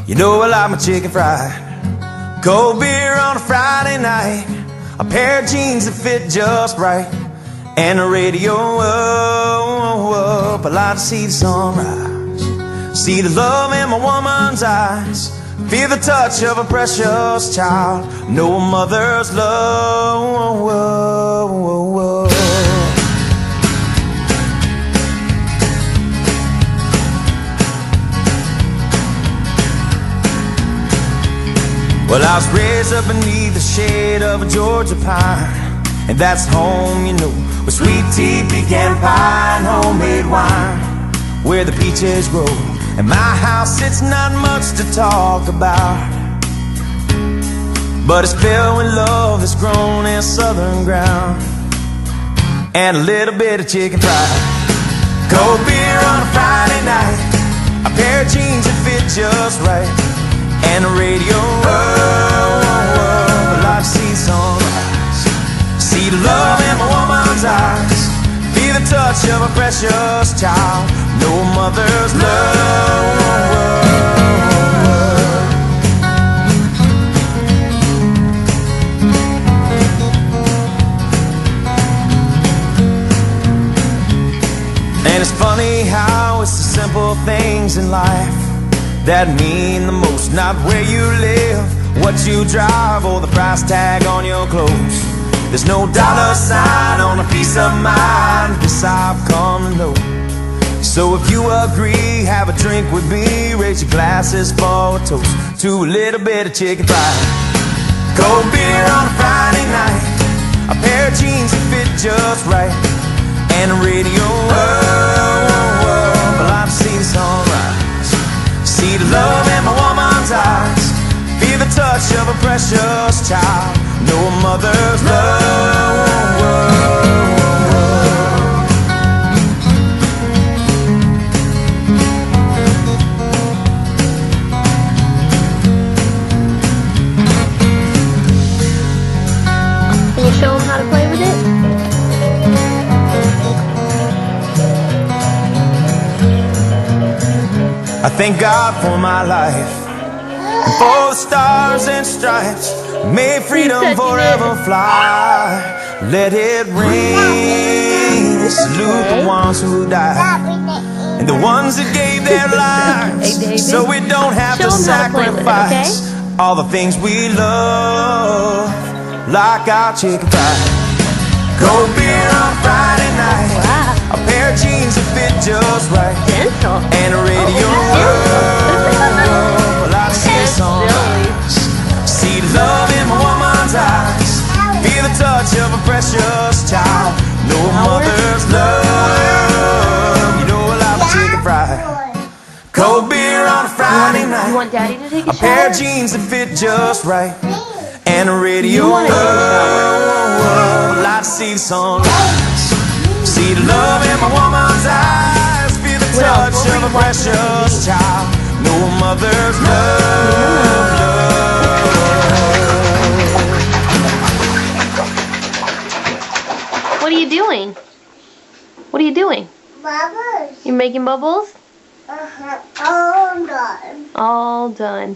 You know I like my chicken fried. Cold beer on a Friday night, a pair of jeans that fit just right, and the radio up. I like to see the sunrise, see the love in my woman's eyes, feel the touch of a precious child, know a mother's love. Well, I was raised up beneath the shade of a Georgia pine, and that's home, you know, with sweet tea, pecan pie, and homemade wine, where the peaches grow. In my house, it's not much to talk about, but it's filled with love that's grown in southern ground, and a little bit of chicken fried. Cold beer on a Friday night, a pair of jeans that fit just right, and the radio I like to see the sunrise, see the love in my woman's eyes, feel the touch of a precious child, know a mother's love. And it's funny how it's the simple things in life that mean the most, not where you live, what you drive, or the price tag on your clothes. There's no dollar sign on a piece of mind, this I've come to know. So if you agree, have a drink with me, raise your glasses for a toast to a little bit of chicken fried. Cold beer on a Friday night, a pair of jeans that fit just right, and a radio I like to see the sunrise, see the love in my woman's eyes, feel the touch of a precious child, know a mother's love. Can you show them how to play with it? I thank God for my life, and for the stars and stripes, may freedom forever fly. Let it rain, salute the ones who died, and the ones that gave their lives, so we don't have to sacrifice all the things we love, like our chicken fried. Cold beer on Friday night, a pair of jeans that fit just right, and a radio I like to see the sunrise, see the love in my woman's eyes, feel the touch of a precious child, know a mother's love. You know I like my chicken fried. Cold beer on a Friday night, You want Daddy to take a pair of shower? jeans that fit just right, and a radio You wanna take a I like to see the sunrise, see the love in my woman's eyes, feel the touch of a precious child, know a mother's love. What are you doing? What are you doing? Bubbles. You're making bubbles? All done. All done.